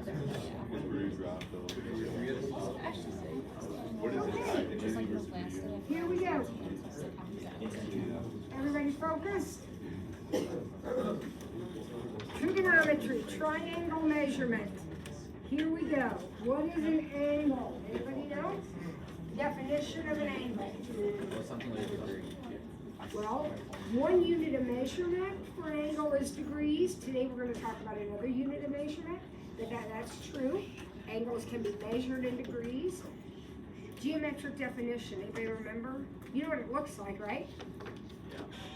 Here we go. Everybody focused? Trigonometry, triangle measurement. Here we go. What is an angle? Anybody know? Definition of an angle. Well, one unit of measurement for an angle is degrees. Today we're going to talk about another unit of measurement, but that's true. Angles can be measured in degrees. Geometric definition, anybody remember? You know what it looks like, right?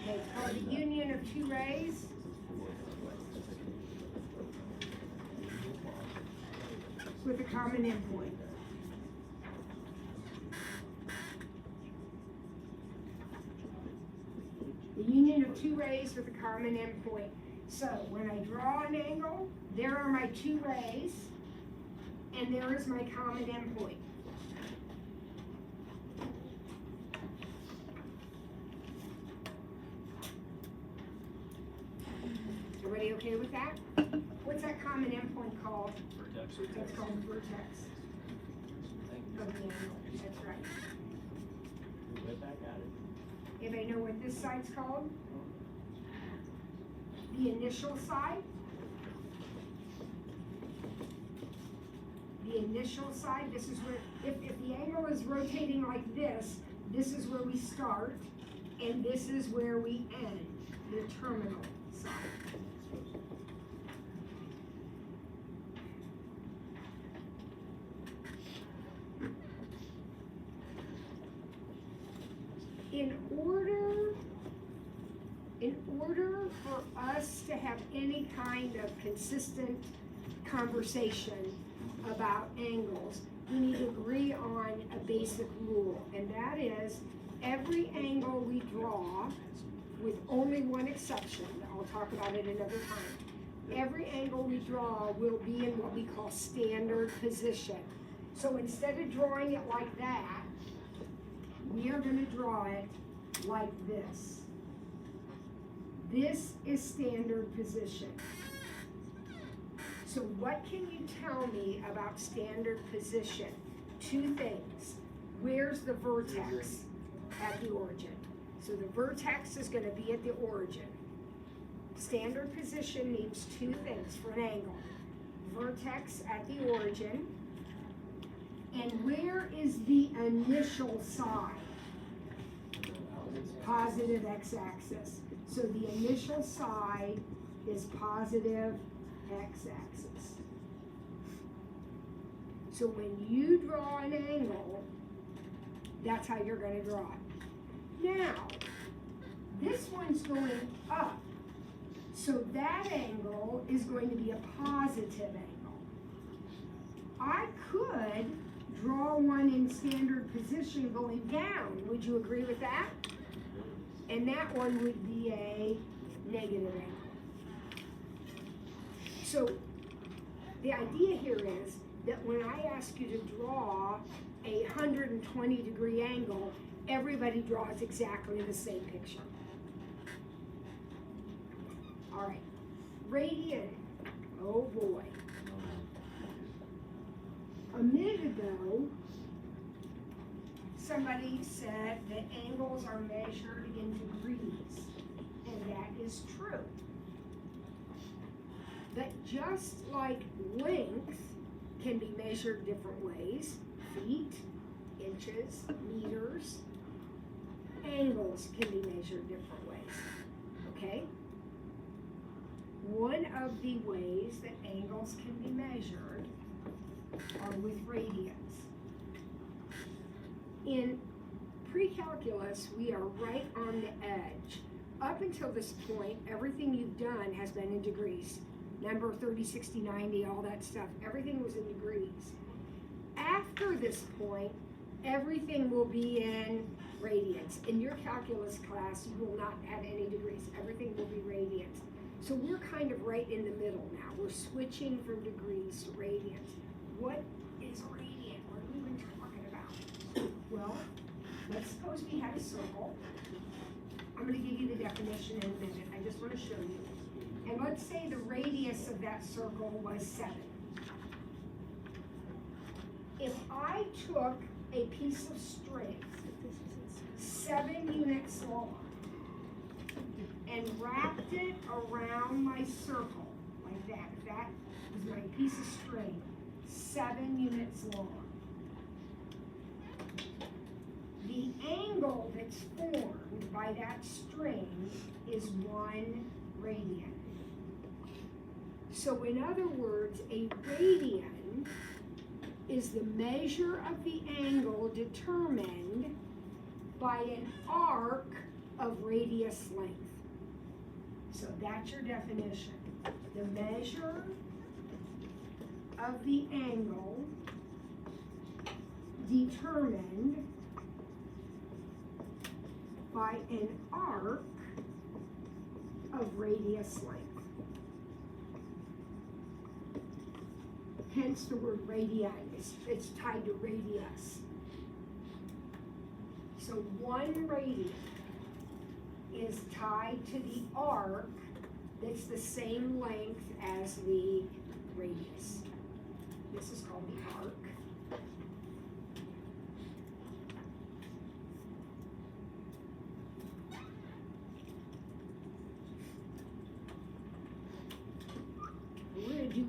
Okay, it's called the union of two rays. With a common endpoint. The union of two rays with a common endpoint. So when I draw an angle, there are my two rays, and there is my common endpoint. Everybody okay with that? What's that common endpoint called? Vertex. It's called the vertex of the angle. That's right. Right back at it. Anybody know what this side's called? The initial side. The initial side, this is where, if the angle is rotating like this is where we start, and this is where we end, the terminal side. In order for us to have any kind of consistent conversation about angles, we need to agree on a basic rule, and that is every angle we draw, with only one exception, I'll talk about it another time, every angle we draw will be in what we call standard position. So instead of drawing it like that, we are going to draw it like this. This is standard position. So what can you tell me about standard position? Two things. Where's the vertex? At the origin. So the vertex is going to be at the origin. Standard position means two things for an angle. Vertex at the origin. And where is the initial side? Positive x-axis. So the initial side is positive x-axis. So when you draw an angle, that's how you're going to draw it. Now, this one's going up. So that angle is going to be a positive angle. I could draw one in standard position going down. Would you agree with that? And that one would be a negative angle. So the idea here is that when I ask you to draw a 120-degree angle, everybody draws exactly the same picture. All right, radian. Oh boy. A minute ago, somebody said that angles are measured in degrees, and that is true. But just like length can be measured different ways, feet, inches, meters, angles can be measured different ways, okay? One of the ways that angles can be measured are with radians. In pre-calculus, we are right on the edge. Up until this point, everything you've done has been in degrees. Number 30, 60, 90, all that stuff, everything was in degrees. After this point, everything will be in radians. In your calculus class, you will not have any degrees. Everything will be radians. So we're kind of right in the middle now. We're switching from degrees to radians. What is radian? What are we even talking about? Well, let's suppose we had a circle. I'm going to give you the definition in a minute. I just want to show you. And let's say the radius of that circle was 7. If I took a piece of string, 7 units long, and wrapped it around my circle, like that, if that was my piece of string, 7 units long, the angle that's formed by that string is 1 radian. So in other words, a radian is the measure of the angle determined by an arc of radius length. So that's your definition. The measure of the angle determined by an arc of radius length. Hence the word radii, it's tied to radius. So 1 radian is tied to the arc that's the same length as the radius. This is called the arc.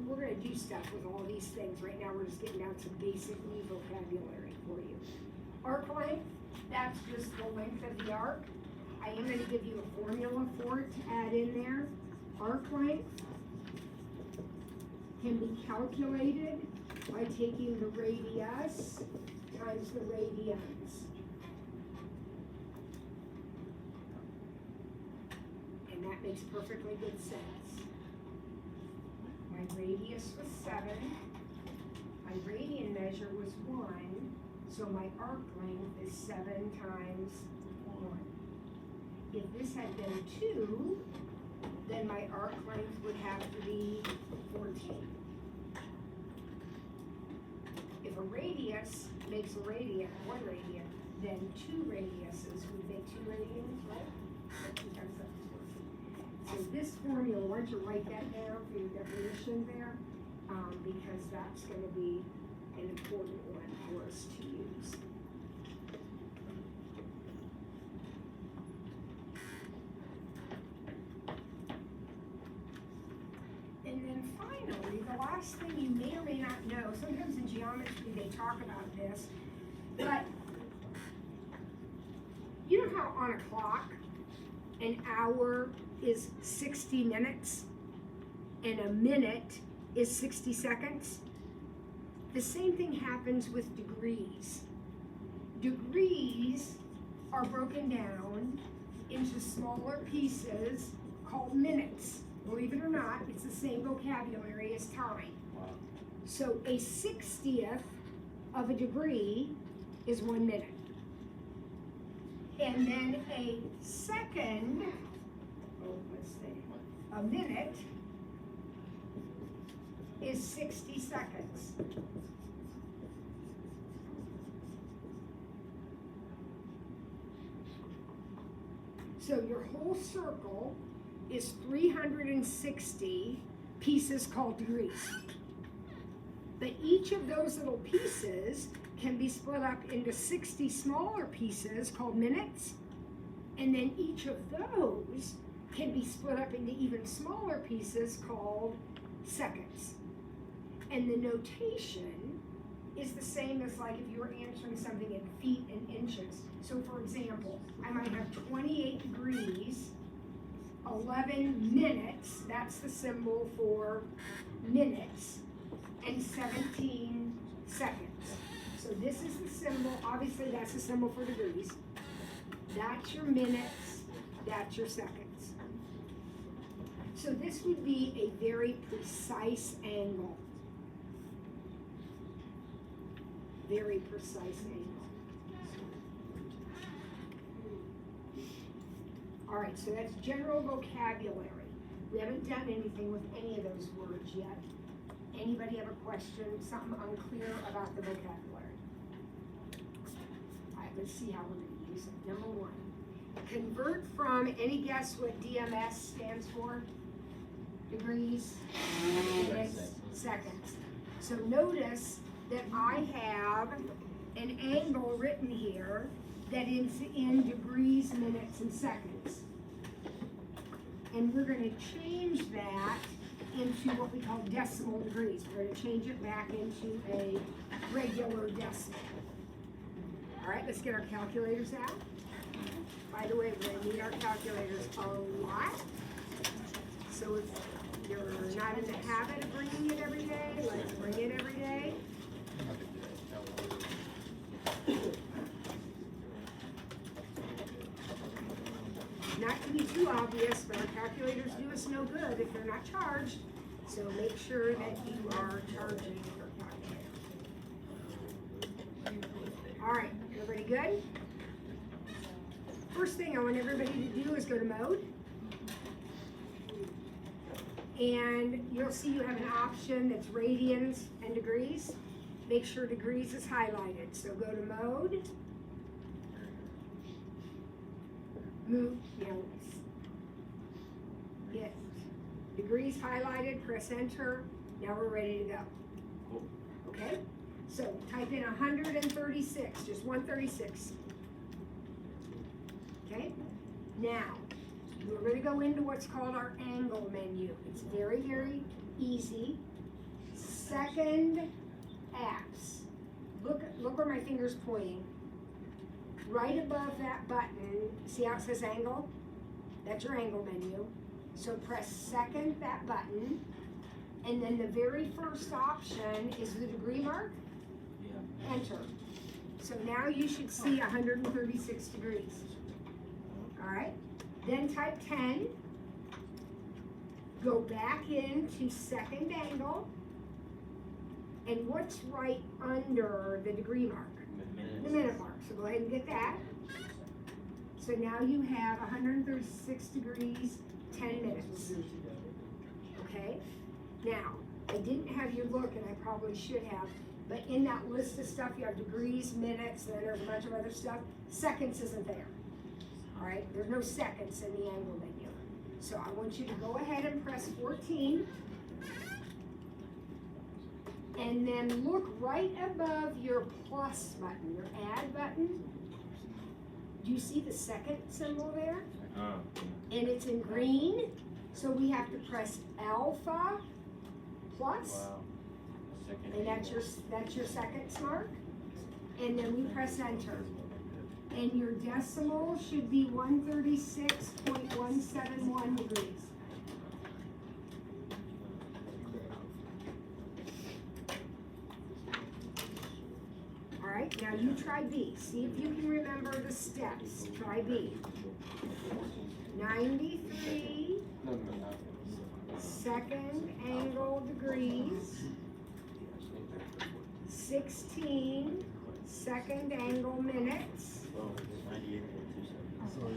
We're gonna do stuff with all these things. Right now we're just getting down some basic new vocabulary for you. Arc length, that's just the length of the arc. I am gonna give you a formula for it to add in there. Arc length can be calculated by taking the radius times the radians. And that makes perfectly good sense. My radius was 7, my radian measure was 1, so my arc length is 7 times 1. If this had been 2, then my arc length would have to be 14. If a radius makes a radian, 1 radian, then 2 radiuses would make 2 radians, right? 2 times 7 is 14. So this formula, why don't you write that down for your definition there, because that's going to be an important one for us to use. And then finally, the last thing you may or may not know, sometimes in geometry they talk about this, but you know how on a clock, an hour is 60 minutes and a minute is 60 seconds? The same thing happens with degrees. Degrees are broken down into smaller pieces called minutes. Believe it or not, it's the same vocabulary as time. So a 60th of a degree is 1 minute. And then a second, a minute is 60 seconds. So your whole circle is 360 pieces called degrees. But each of those little pieces can be split up into 60 smaller pieces called minutes, and then each of those can be split up into even smaller pieces called seconds. And the notation is the same as like if you were answering something in feet and inches. So for example, I might have 28 degrees, 11 minutes, that's the symbol for minutes, and 17 seconds. So this is the symbol, obviously that's the symbol for degrees. That's your minutes, that's your seconds. So this would be a very precise angle. Very precise angle. All right, so that's general vocabulary. We haven't done anything with any of those words yet. Anybody have a question, something unclear about the vocabulary? All right, let's see how we're going to use it. Number 1, convert from, any guess what DMS stands for? Degrees, minutes, seconds. So notice that I have an angle written here that is in degrees, minutes, and seconds. And we're gonna change that into what we call decimal degrees. We're gonna change it back into a regular decimal. All right, let's get our calculators out. By the way, we're gonna need our calculators a lot. So if you're not in the habit of bringing it every day, let's bring it every day. Not to be too obvious, but our calculators do us no good if they're not charged. So make sure that you are charging your calculator. All right, everybody good? First thing I want everybody to do is go to mode. And you'll see you have an option that's radians and degrees. Make sure degrees is highlighted. So go to mode. Move, get degrees highlighted, press enter. Now we're ready to go. Okay? So type in 136, just 136. Okay? Now, we're going to go into what's called our angle menu. It's very, very easy. Second apps. Look where my finger's pointing. Right above that button, see how it says angle? That's your angle menu. So press second that button, and then the very first option is the degree mark. Yeah. Enter. So now you should see 136 degrees. All right. Then type 10. Go back into second angle. And what's right under the degree mark? The minute mark. So go ahead and get that. So now you have 136 degrees, 10 minutes. Okay? Now, I didn't have you look, and I probably should have, but in that list of stuff, you have degrees, minutes, and there's a bunch of other stuff. Seconds isn't there. All right? There's no seconds in the angle menu. So I want you to go ahead and press 14. And then look right above your plus button, your add button. Do you see the second symbol there? And it's in green. So we have to press alpha plus. Wow. And that's your seconds mark. And then we press enter. And your decimal should be 136.171 degrees. All right, now you try B. See if you can remember the steps. Try B. 93 second angle degrees. 16 second angle minutes.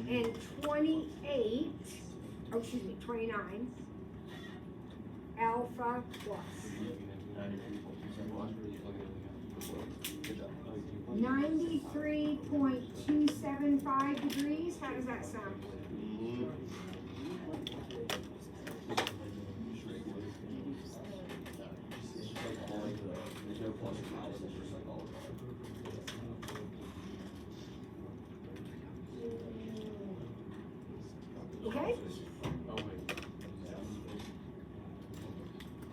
And 29 alpha plus. 93.275 degrees. How does that sound? Okay?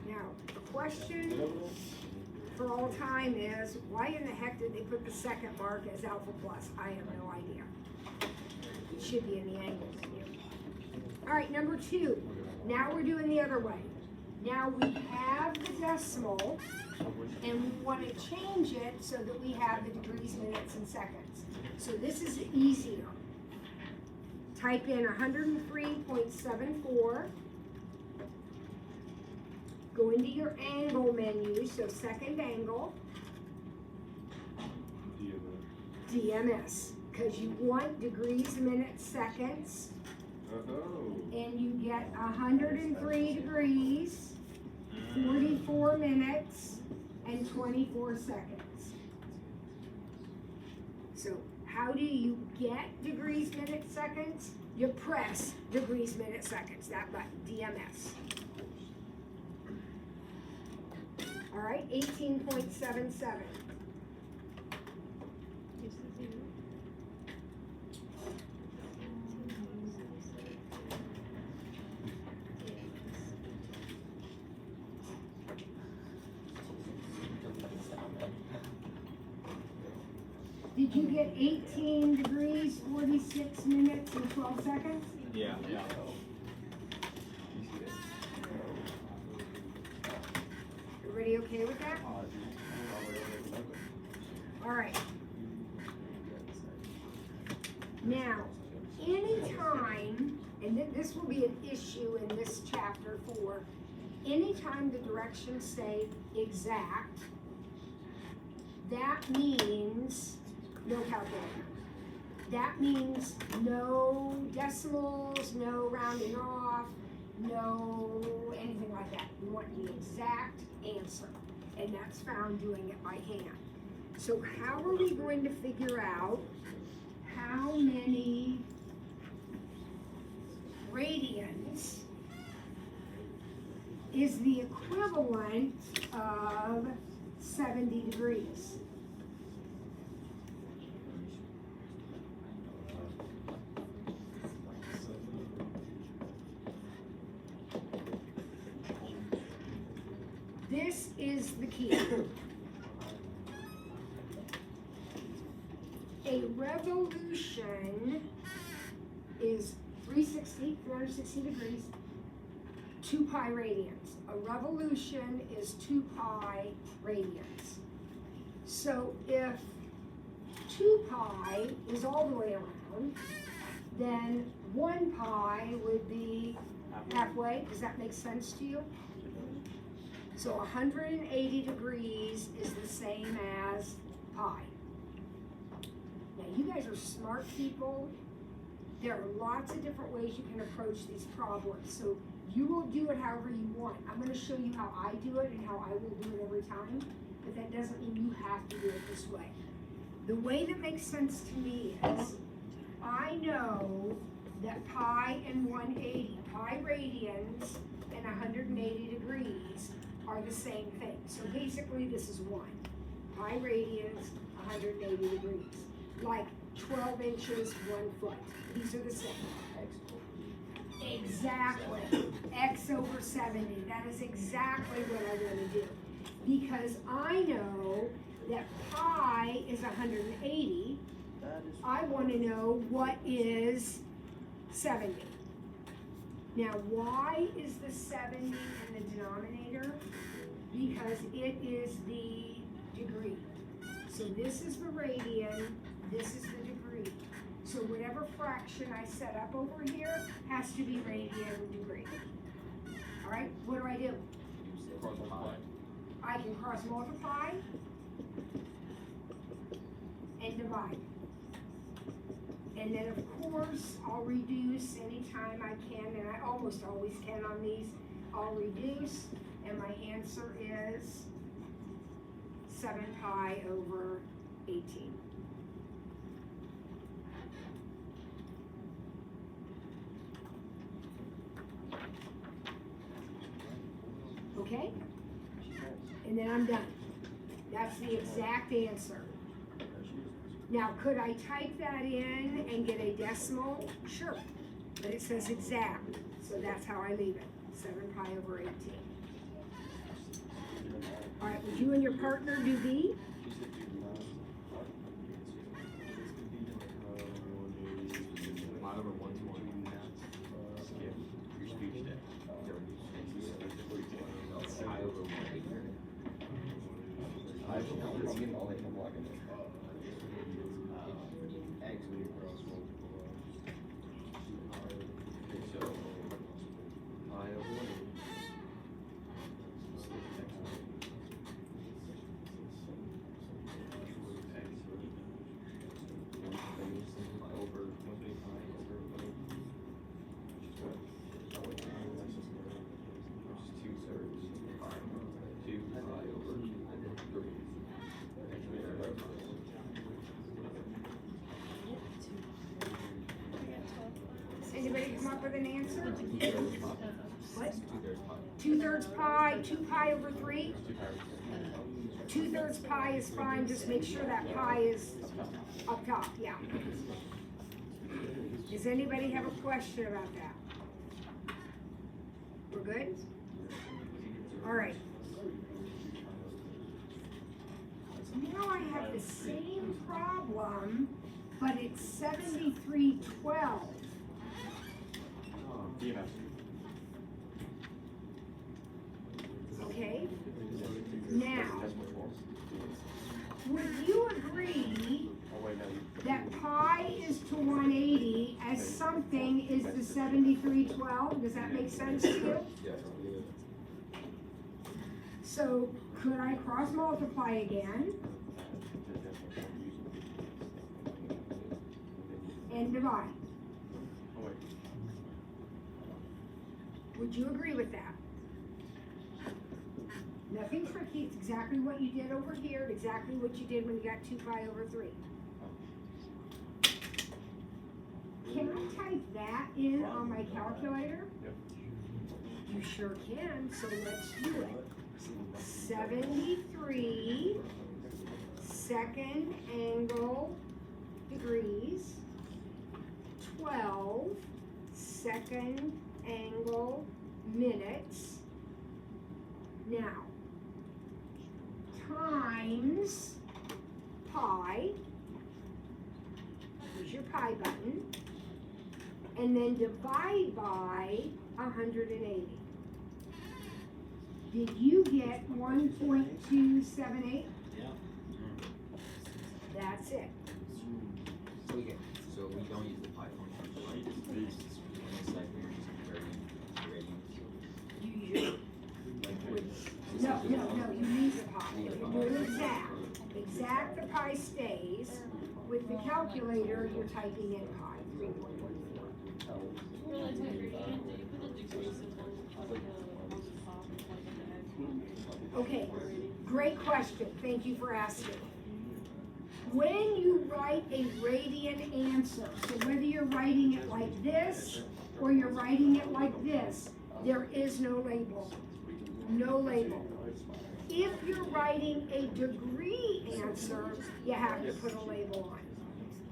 Now, the question for all time is, why in the heck did they put the second mark as alpha plus? I have no idea. It should be in the angle menu. All right, number 2. Now we're doing the other way. Now we have the decimal, and we want to change it so that we have the degrees, minutes, and seconds. So this is easier. Type in 103.74. Go into your angle menu, so second angle, DMS, because you want degrees, minutes, seconds, and you get 103 degrees, 44 minutes, and 24 seconds. So how do you get degrees, minutes, seconds? You press degrees, minutes, seconds, that button, DMS. All All right, 18.77. Did you get 18 degrees, 46 minutes, and 12 seconds? Yeah. Everybody okay with that? All right. Now, anytime, and this will be an issue in this chapter 4, anytime the directions say exact, that means no calculator. That means no decimals, no rounding off, no anything like that. We want the exact answer, and that's found doing it by hand. So how are we going to figure out how many radians is the equivalent of 70 degrees? This is the key. A revolution is 360 degrees, 2 pi radians. A revolution is 2 pi radians. So if 2 pi is all the way around, then 1 pi would be halfway. Does that make sense to you? So 180 degrees is the same as pi. Now you guys are smart people. There are lots of different ways you can approach these problems. So you will do it however you want. I'm going to show you how I do it and how I will do it every time. But that doesn't mean you have to do it this way. The way that makes sense to me is I know that pi and 180, pi radians and 180 degrees are the same thing. So basically this is 1. Pi radians, 180 degrees. Like 12 inches, 1 foot. These are the same. Exactly. X over 70. That is exactly what I want to do. Because I know that pi is 180. I want to know what is 70. Now, why is the 70 in the denominator? Because it is the degree. So this is the radian, this is the degree. So whatever fraction I set up over here has to be radian degree. All right, what do? I can cross multiply and divide. And then of course, I'll reduce anytime I can, and I almost always can on these. I'll reduce, and my answer is 7 pi over 18. Okay? And then I'm done. That's the exact answer. Now, could I type that in and get a decimal? Sure, but it says exact, so that's how I leave it, 7 pi over 18. All right, would you and your partner do B? Anybody come up with an answer? What? 2/3 pi. 2/3 pi, 2 pi over 3? 2/3 pi is fine, just make sure that pi is up top, yeah. Does anybody have a question about that? We're good? All right. Now I have the same problem, but it's 7312. Okay? Now, would you agree that pi is to 180 as something is to 7312? Does that make sense to you? So could I cross multiply again? And divide. Would you agree with that? Nothing tricky, it's exactly what you did over here, exactly what you did when you got 2 pi over 3. Can I type that in on my calculator? You sure can, so let's do it. 73 second angle degrees, 12 second angle minutes. Now, times pi, here's your pi button, and then divide by 180. Did you get 1.278? Yeah. That's it. So we don't use the pi function, right? It's like we're just comparing radians. You use no, you use the pi. If you're doing exact the pi stays. With the calculator, you're typing in pi. Okay, great question. Thank you for asking. When you write a radian answer, so whether you're writing it like this or you're writing it like this, there is no label. No label. If you're writing a degree answer, you have to put a label on.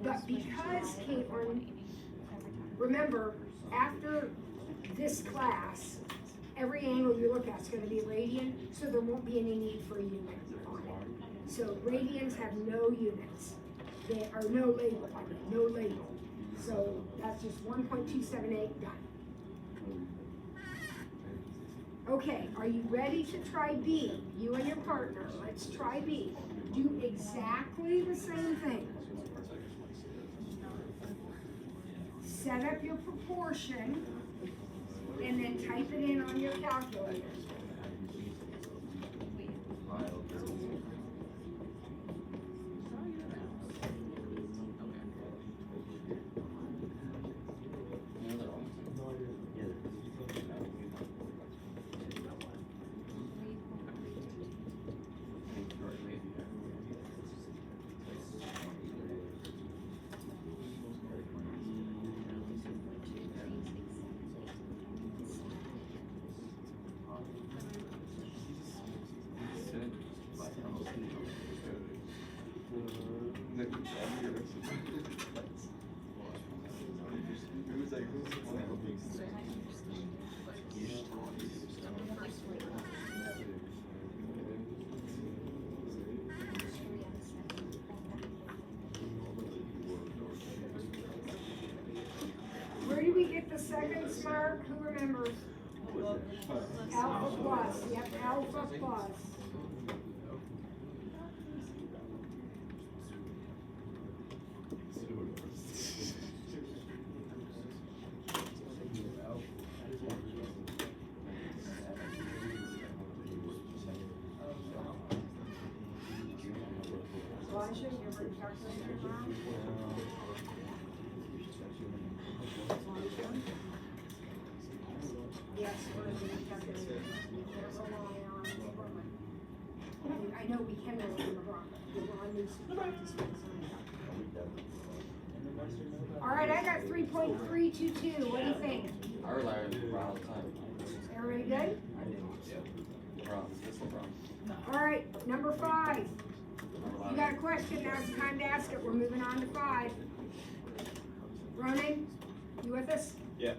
But because, Caitlin, remember, after this class, every angle you look at is going to be radian, so there won't be any need for a unit on it. So radians have no units. They are no label, no label. So that's just 1.278 done. Okay, are you ready to try B? You and your partner, let's try B. Do exactly the same thing. Set up your proportion and then type it in on your calculator. Where do we get the seconds mark? Who remembers? Alpha plus. Yep, alpha plus. Elijah, you're going to calculate your amount? Yes, we're going to calculate it. Can't rely on LeBron. I know we can rely on LeBron, but LeBron needs to practice with All right, I got 3.322. What do you think? I rely on LeBron all the time. Everybody good? All right, number 5. You got a question, now's the time to ask it. We're moving on to 5. Ronan, you with us? Yeah.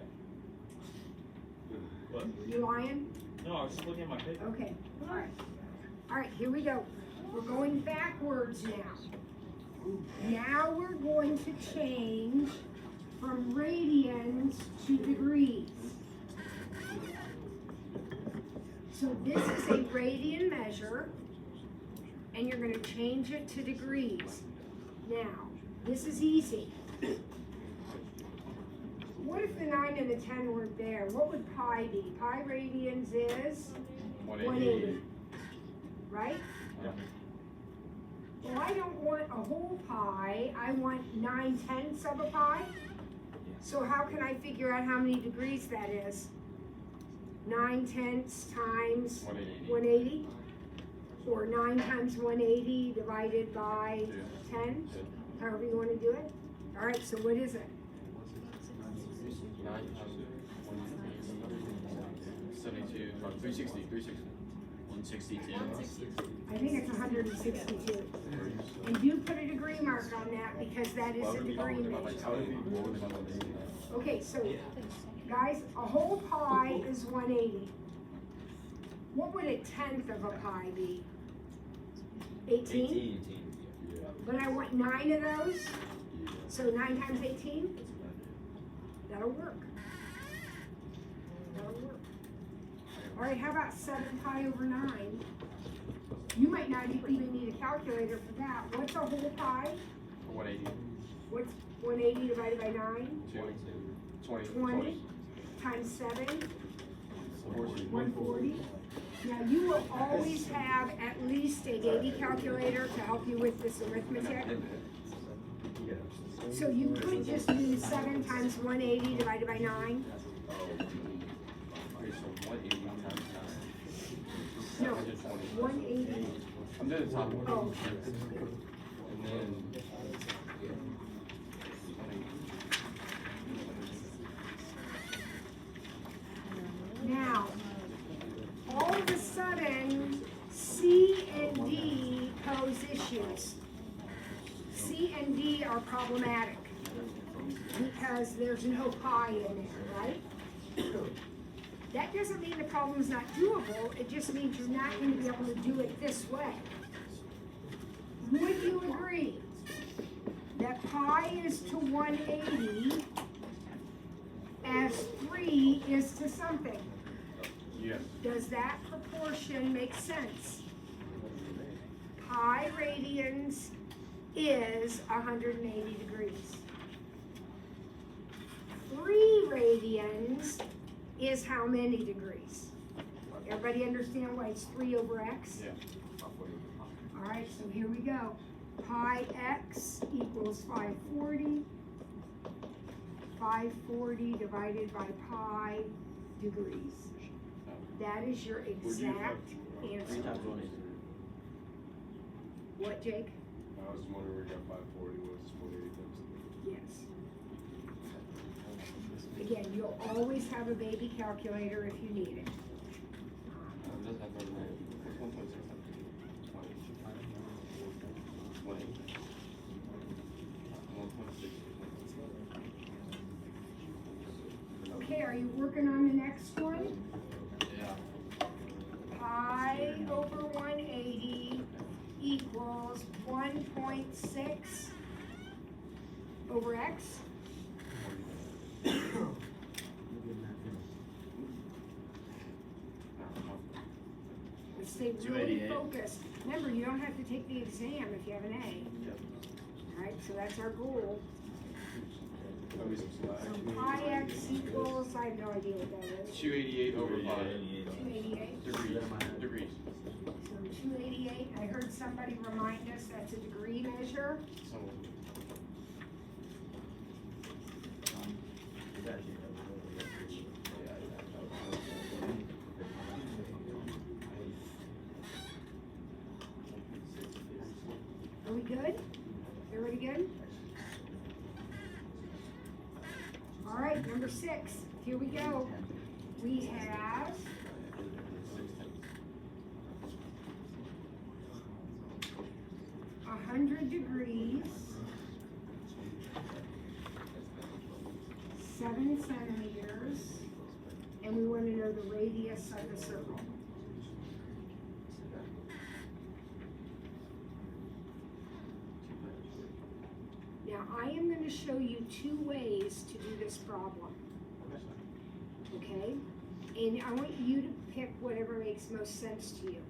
What? You lying? No, I was just looking at my paper. Okay, all right. All right, here we go. We're going backwards now. Now we're going to change from radians to degrees. So this is a radian measure, and you're going to change it to degrees. Now, this is easy. What if the 9 and the 10 weren't there? What would pi be? Pi radians is 180. Right? Yeah. Well, I don't want a whole pi. I want 9/10 of a pi. So how can I figure out how many degrees that is? 9/10 times 180? Or 9 times 180 divided by 10? However you want to do it. All right, so what is it? 72, 360. 162. I think it's 162. And do put a degree mark on that because that is a degree measure. Okay, so guys, a whole pi is 180. What would a 1/10 of a pi be? 18? But I want 9 of those. So 9 times 18? That'll work. That'll work. All right, how about 7 pi over 9? You might not even need a calculator for that. What's a whole pi? 180. What's 180 divided by 9? 20 times 7? 140. Now you will always have at least a baby calculator to help you with this arithmetic. So you could just use 7 times 180 divided by 9. Okay, so 180 times 9. No, 180. I'm doing the top one. Oh. And then. Now, all of a sudden, C and D pose issues. C and D are problematic because there's no pi in there, right? That doesn't mean the problem's not doable, it just means you're not going to be able to do it this way. Would you agree that pi is to 180 as 3 is to something? Yes. Does that proportion make sense? Pi radians is 180 degrees. 3 radians is how many degrees? Everybody understand why it's 3 over x? Yeah. All right, so here we go. Pi x equals 540. 540 divided by pi degrees. That is your exact answer. What, Jake? I was wondering where you got 540 was 180 times. Yes. Again, you'll always have a baby calculator if you need it. Okay, are you working on the next one? Yeah. Pi over 180 equals 1.6 over x. Let's stay really 288. focused. Remember, you don't have to take the exam if you have an A. Yep. All right, so that's our goal. Tell me some slack. So pi x equals, I have no idea what that is. 288 over 5. 288. Degrees. So 288, I heard somebody remind us that's a degree measure. Are we good? Everybody good? All right, number 6, here we go. we have 100 degrees, 7 centimeters, and we want to know the radius of the circle. Now, I am going to show you 2 ways to do this problem, okay? And I want you to pick whatever makes most sense to you.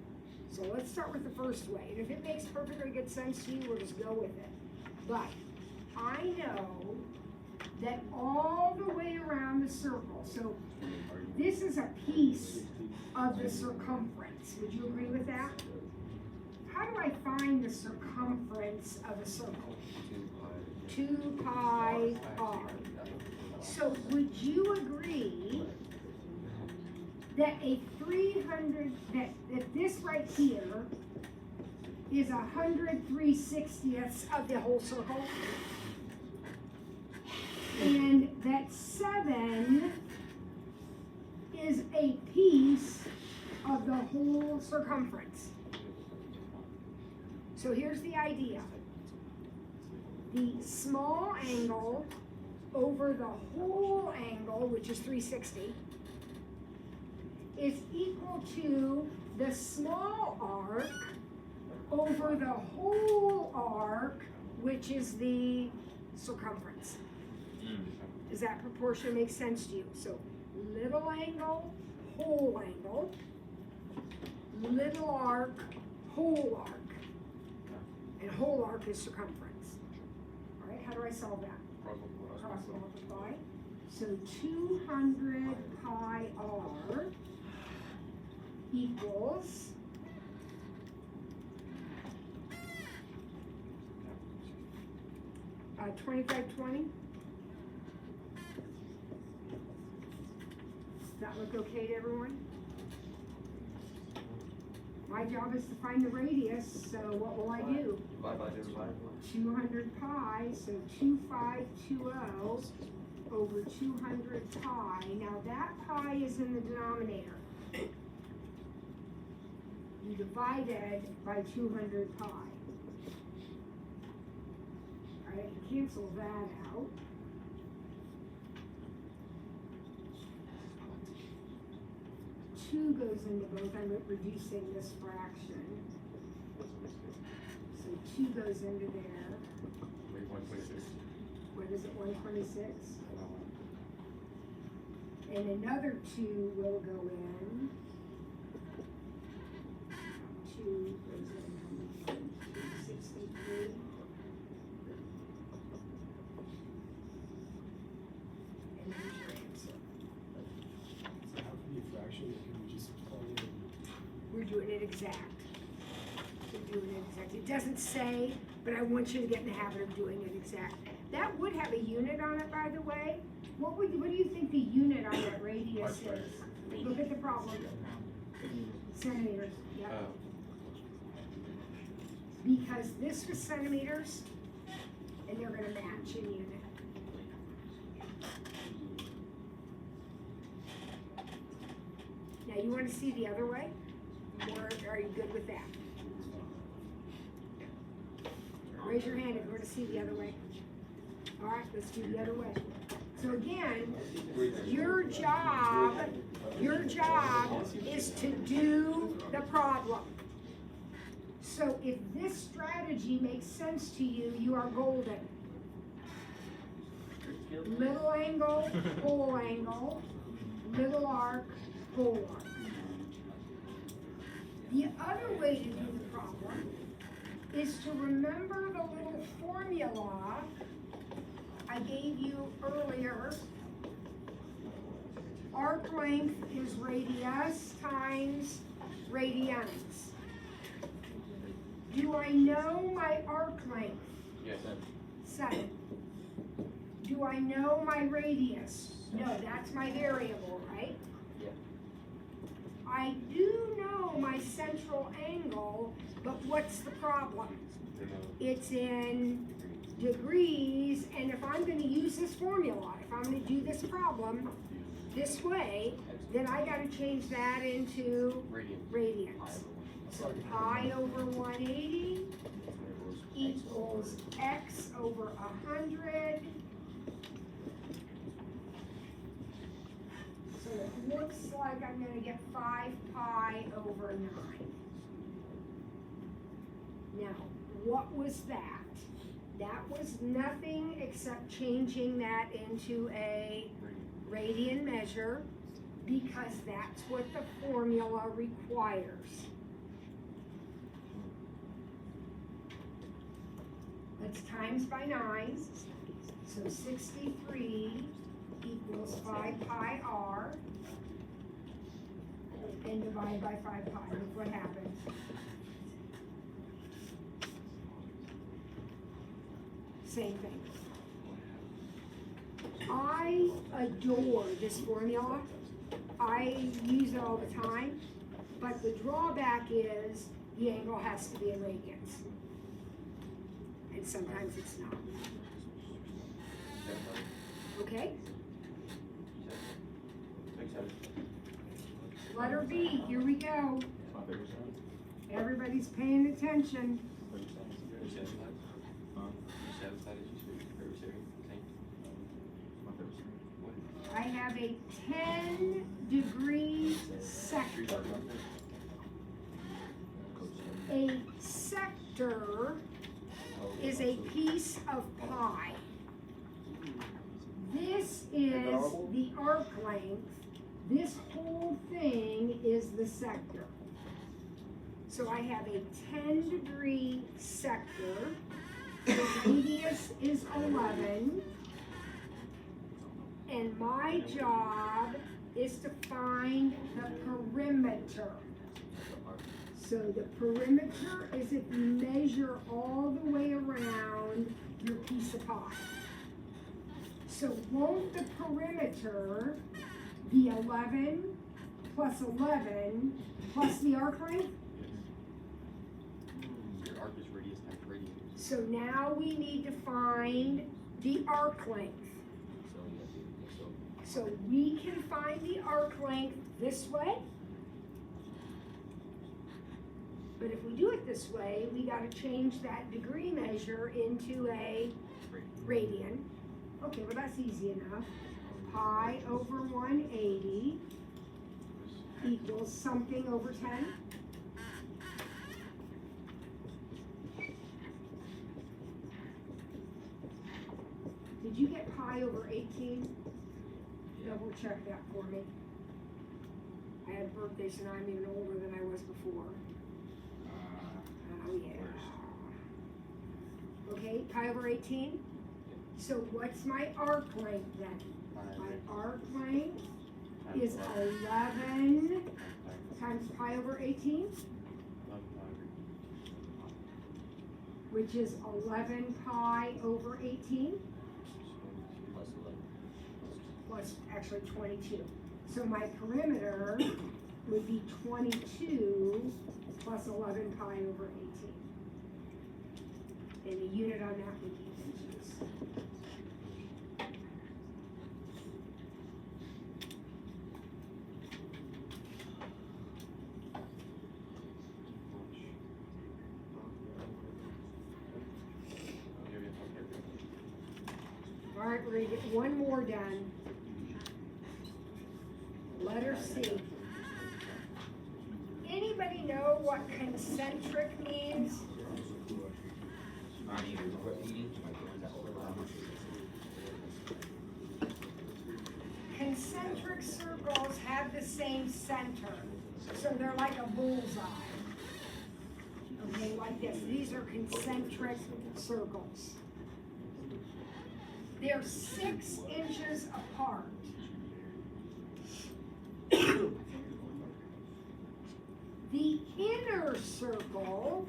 So let's start with the first way, and if it makes perfectly good sense to you, we'll just go with it. But I know that all the way around the circle, so this is a piece of the circumference. Would you agree with that? How do I find the circumference of a circle? 2 pi r. So would you agree that a 300, that this right here is 103/60ths of the whole circle? And that 7 is a piece of the whole circumference. So here's the idea. The small angle over the whole angle, which is 360, is equal to the small arc over the whole arc, which is the circumference. Does that proportion make sense to you? So little angle, whole angle, little arc, whole arc, and whole arc is circumference. All right, how do I solve that? Cross multiply. So 200 pi r equals 2520. Does that look okay to everyone? My job is to find the radius, so what will I do? 200 pi, so 2520 over 200 pi. Now that pi is in the denominator. You divided by 200 pi. Alright, cancel that out. Two goes into both. I'm reducing this fraction. So 2 goes into there. What is it, 126? And another 2 will go in. 2 goes in 63. And here's your answer. So how can you fraction it? Can we just plug it in? We're doing it exact. We're doing it exact. It doesn't say, but I want you to get in the habit of doing it exact. That would have a unit on it, by the way. What do you think the unit on that radius is? Look at the problem. Centimeters, yeah. Because this was centimeters, and they're gonna match in unit. Now, you wanna see the other way? Or are you good with that? Raise your hand if you wanna see the other way. All right, let's do the other way. So again, your job is to do the problem. So if this strategy makes sense to you, you are golden. Little angle, whole angle, little arc, whole arc. The other way to do the problem is to remember the little formula I gave you earlier. Arc length is radius times radians. Do I know my arc length? Yes. 7. Do I know my radius? No, that's my variable, right? Yeah. I do know my central angle, but what's the problem? It's in degrees, and if I'm going to use this formula, if I'm going to do this problem, this way, then I gotta change that into radians. So pi over 180 equals x over 100. So it looks like I'm gonna get 5 pi over 9. Now, what was that? That was nothing except changing that into a radian measure because that's what the formula requires. Let's times by 9. So 63 equals 5 pi r. And divide by 5 pi. Look what happens. Same thing. I adore this formula. I use it all the time. But the drawback is the angle has to be in radians. And sometimes it's not. Okay? Letter B, here we go. Everybody's paying attention. I have a 10-degree sector. A sector is a piece of pi. This is the arc length. This whole thing is the sector. So I have a 10-degree sector. The radius is 11. And my job is to find the perimeter. So the perimeter is if you measure all the way around your piece of pie. So won't the perimeter be 11 plus 11 plus the arc length? Your arc is radius times radius. So now we need to find the arc length. So we can find the arc length this way. But if we do it this way, we got to change that degree measure into a radian. Okay, well that's easy enough. Pi over 180 equals something over 10. Did you get pi over 18? Double check that for me. I had birthdays and I'm even older than I was before. Oh yeah. Okay, pi over 18. So what's my arc length then? My arc length is 11 times pi over 18, which is 11 pi over 18. Plus actually 22. So my perimeter would be 22 plus 11 pi over 18. And the unit on that would be inches. All right, we're gonna get one more done. Letter C. Anybody know what concentric means? Concentric circles have the same center, so they're like a bullseye. Okay, like this. These are concentric circles. They're 6 inches apart. The inner circle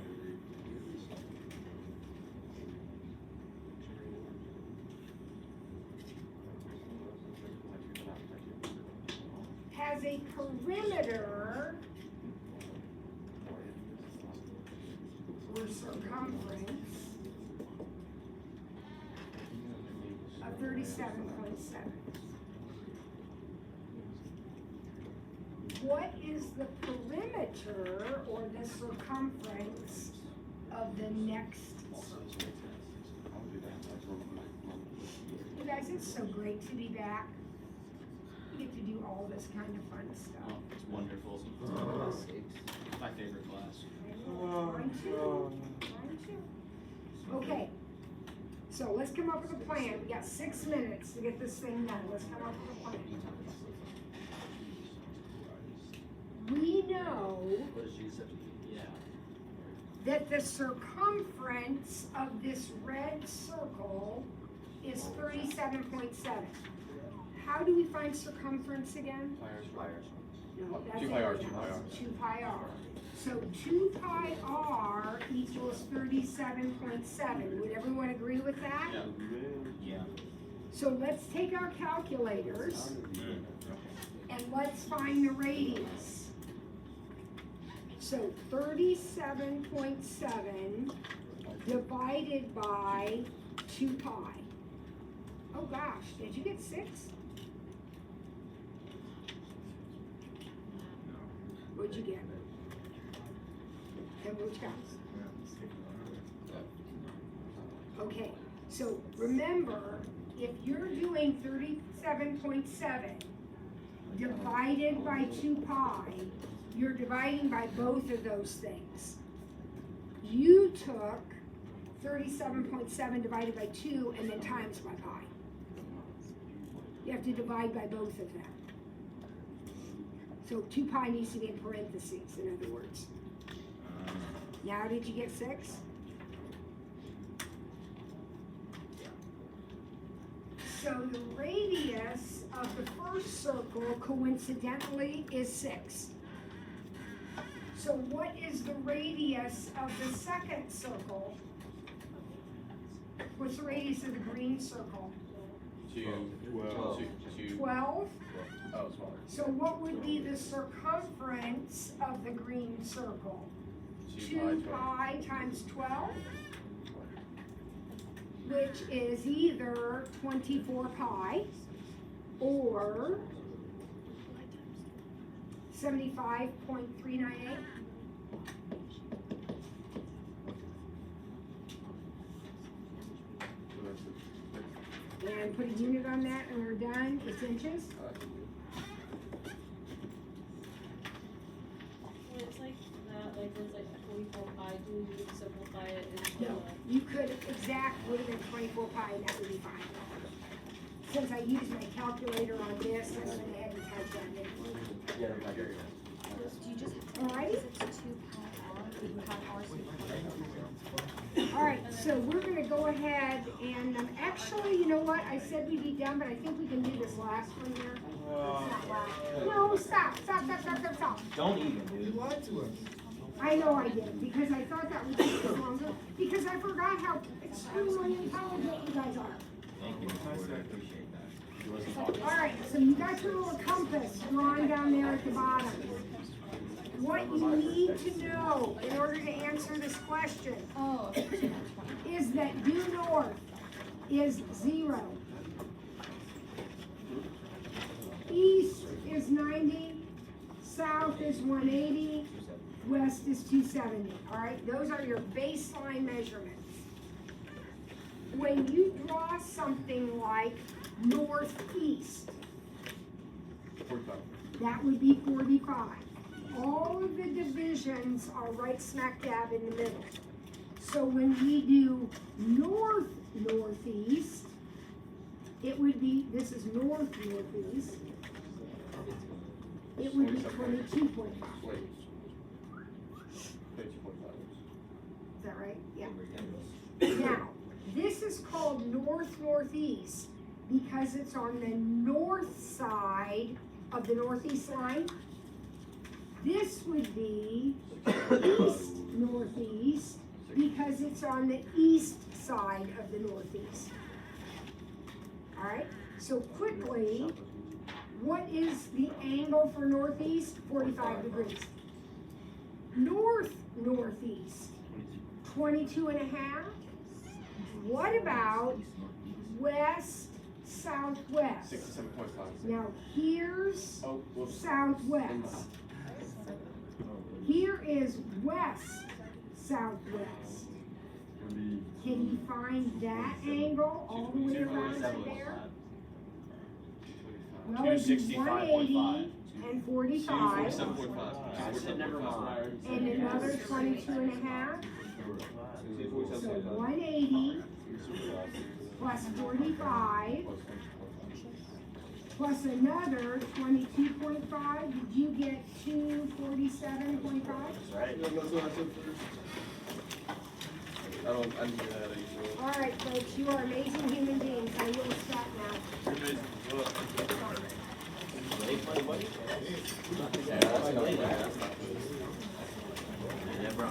has a perimeter or circumference of 37.7. what is the perimeter or the circumference of the next circle? You guys, it's so great to be back. We get to do all this kind of fun stuff. Oh, it's wonderful. My favorite class. Mine too. Mine too. Okay. So let's come up with a plan. We got 6 minutes to get this thing done. Let's come up with a plan. We know Yeah. that the circumference of this red circle is 37.7. How do we find circumference again? No, that's 2 pi r, area. 2 pi r. 2 pi r. So 2 pi r equals 37.7. Would everyone agree with that? Yeah. Yeah. So let's take our calculators and let's find the radius. So 37.7 divided by 2 pi. Oh gosh, did you get 6? What'd you get? And which guys? Okay, so remember, if you're doing 37.7 divided by 2 pi, you're dividing by both of those things. You took 37.7 divided by 2 and then times by pi. You have to divide by both of them. So 2 pi needs to be in parentheses, in other words. Now did you get 6? So the radius of the first circle coincidentally is 6. So what is the radius of the second circle? What's the radius of the green circle? 12? Oh, smaller. So what would be the circumference of the green circle? 2 pi times 12, which is either 24 pi or 75.398. And put a unit on that and we're done. It's inches. It's like that, like there's like 44 pi, do you could simplify it into No, you could, exact would have been 24 pi and that would be fine. Since I used my calculator on this, I went ahead and typed that in. Do you just, Alrighty? is it 2 pi r, do you have r Alright, so we're gonna go ahead and, actually, you know what, I said we'd be done, but I think we can do this last one here. Let's not laugh. No, stop. Don't even, dude. I know I did, because I thought that would take us longer, because I forgot how extremely intelligent you guys are. Thank you, Lord, I appreciate that. Alright, so you got your little compass drawn down there at the bottom. What you need to know in order to answer this question Oh, is that due north is 0. East is 90, south is 180, west is 270. Alright, those are your baseline measurements. When you draw something like northeast, 45. that would be 45. All of the divisions are right smack dab in the middle. So when we do northeast, it would be, this is northeast, it would be 22.5. Wait. 32.5. Is that right? Yeah. Now, this is called northeast because it's on the north side of the northeast line. This would be east northeast because it's on the east side of the northeast. All right, so quickly, what is the angle for northeast? 45 degrees. Northeast, 22 and a half. What about west southwest. 67.5. Now here's Oh, whoops. southwest. Here is west southwest. Can you find that angle all the way around to there? Well, it'd be 180 and 45, 47.5. Never mind. and another 22 and a half. So 180 plus 45 plus another 22.5. Did you get 247.5? That's right. Yeah, that's what I said first. I need that usually. All right, folks, you are amazing human beings. I will stop now. You're amazing. Look. Late, buddy, buddy? Yeah, that's not bad. Yeah, bro.